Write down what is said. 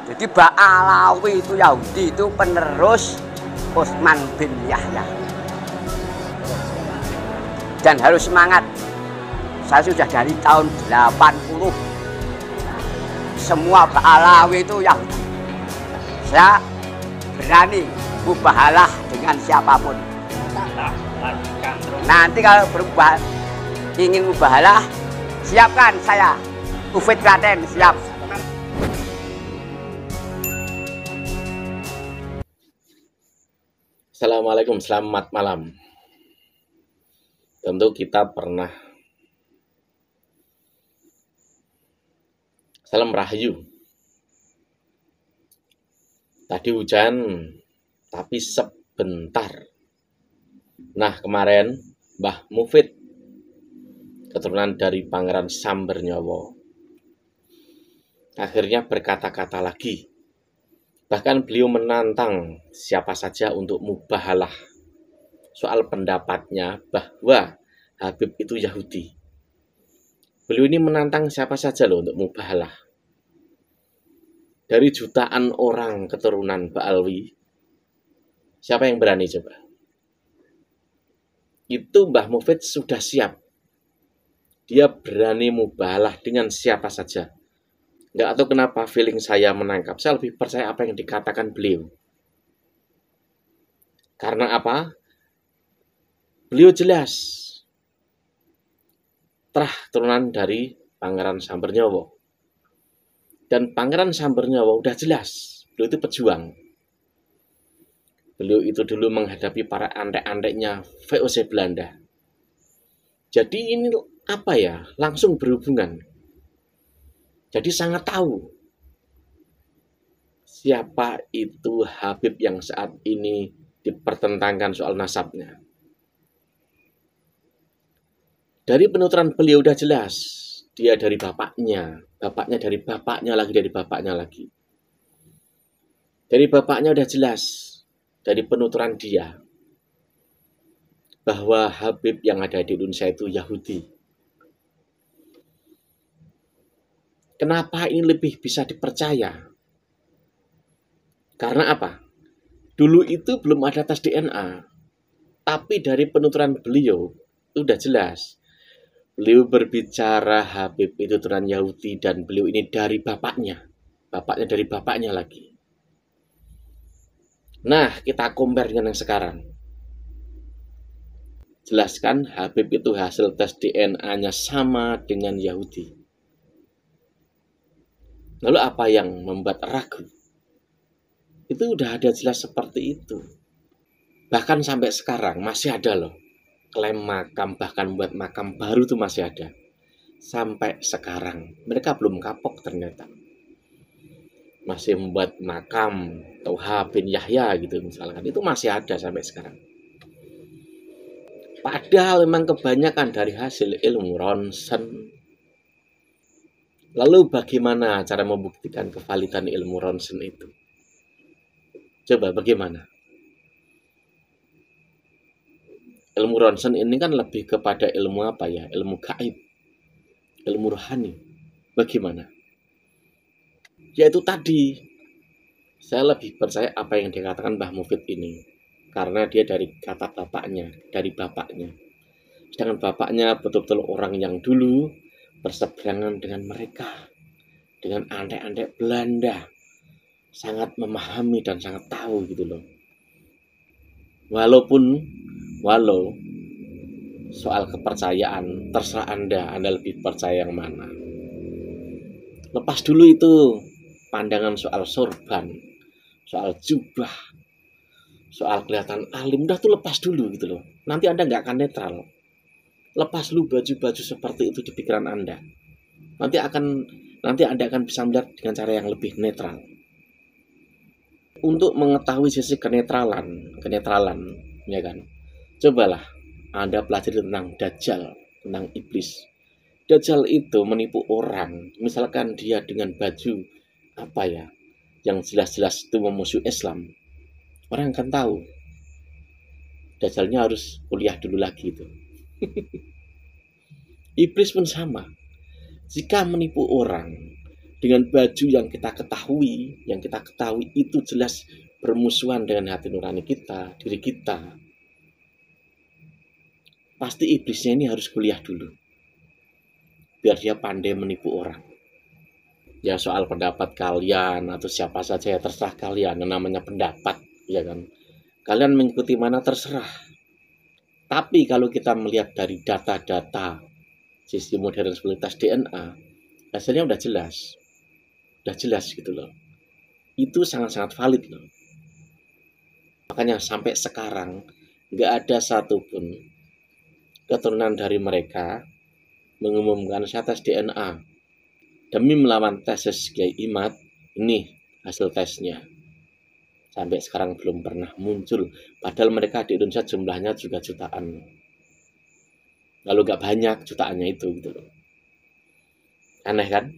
Jadi Ba'alawi itu Yahudi itu penerus Utsman bin Yahya. Dan harus semangat. Saya sudah dari tahun 80. Semua Ba'alawi itu Yahudi. Saya berani mubahalah dengan siapapun. Nanti kalau berubah ingin mubahalah, siapkan saya. Ufid Klaten siap. Assalamualaikum, selamat malam. Tentu kita pernah salam rahayu. Tadi hujan, tapi sebentar. Nah, kemarin Mbah Mufid, keturunan dari Pangeran Sambernyawa, akhirnya berkata-kata lagi. Bahkan beliau menantang siapa saja untuk mubahalah soal pendapatnya bahwa Habib itu Yahudi. Beliau ini menantang siapa saja loh untuk mubahalah. Dari jutaan orang keturunan Ba'alawi, siapa yang berani coba? Itu Mbah Mufid sudah siap. Dia berani mubahalah dengan siapa saja. Nggak tahu kenapa feeling saya menangkap. Saya lebih percaya apa yang dikatakan beliau. Karena apa? Beliau jelas turunan dari Pangeran Sambernyawa. Dan Pangeran Sambernyawa udah jelas. Beliau itu pejuang. Beliau itu dulu menghadapi para andek-andeknya VOC Belanda. Jadi ini apa ya? Langsung berhubungan. Jadi sangat tahu siapa itu Habib yang saat ini dipertentangkan soal nasabnya. Dari penuturan beliau udah jelas, dia dari bapaknya dari bapaknya lagi, dari bapaknya lagi. Dari bapaknya udah jelas, dari penuturan dia, bahwa Habib yang ada di Indonesia itu Yahudi. Kenapa ini lebih bisa dipercaya? Karena apa? Dulu itu belum ada tes DNA. Tapi dari penuturan beliau, itu sudah jelas. Beliau berbicara Habib itu turunan Yahudi dan beliau ini dari bapaknya. Bapaknya dari bapaknya lagi. Nah, kita compare dengan yang sekarang. Jelaskan Habib itu hasil tes DNA-nya sama dengan Yahudi. Lalu apa yang membuat ragu? Itu udah ada jelas seperti itu. Bahkan sampai sekarang masih ada loh. Klaim makam, bahkan buat makam baru itu masih ada. Sampai sekarang. Mereka belum kapok ternyata. Masih membuat makam Toha bin Yahya gitu misalkan. Itu masih ada sampai sekarang. Padahal memang kebanyakan dari hasil ilmu ronsen. Lalu bagaimana cara membuktikan kevalidan ilmu ronsen itu? Coba bagaimana? Ilmu ronsen ini kan lebih kepada ilmu apa ya? Ilmu gaib, ilmu rohani. Bagaimana? Yaitu tadi, saya lebih percaya apa yang dikatakan Mbah Mufid ini. Karena dia dari kata bapaknya, dari bapaknya. Sedangkan bapaknya betul-betul orang yang dulu berseberangan dengan mereka, dengan andek-andek Belanda, sangat memahami dan sangat tahu gitu loh. Walau soal kepercayaan terserah Anda lebih percaya yang mana. Lepas dulu itu pandangan soal sorban, soal jubah, soal kelihatan alim, udah tuh lepas dulu gitu loh. Nanti Anda nggak akan netral. Lepas dulu baju-baju seperti itu di pikiran Anda. Nanti Anda akan bisa melihat dengan cara yang lebih netral. Untuk mengetahui sisi kenetralan, ya kan? Cobalah Anda pelajari tentang Dajjal, tentang iblis. Dajjal itu menipu orang. Misalkan dia dengan baju apa ya, yang jelas-jelas itu memusuhi Islam. Orang akan tahu. Dajjalnya harus kuliah dulu lagi itu. Iblis pun sama. Jika menipu orang dengan baju yang kita ketahui itu jelas bermusuhan dengan hati nurani kita, diri kita. Pasti iblisnya ini harus kuliah dulu, biar dia pandai menipu orang. Ya soal pendapat kalian atau siapa saja ya terserah kalian, yang namanya pendapat, ya kan. Kalian mengikuti mana terserah. Tapi kalau kita melihat dari data-data sistem modern seperti tes DNA, hasilnya udah jelas gitu loh. Itu sangat-sangat valid loh. Makanya sampai sekarang nggak ada satupun keturunan dari mereka mengumumkan saya tes DNA demi melawan tesis Kiai Imad. Ini hasil tesnya. Sampai sekarang belum pernah muncul. Padahal mereka di Indonesia jumlahnya juga jutaan. Kalau nggak banyak jutaannya itu gitu loh. Aneh kan?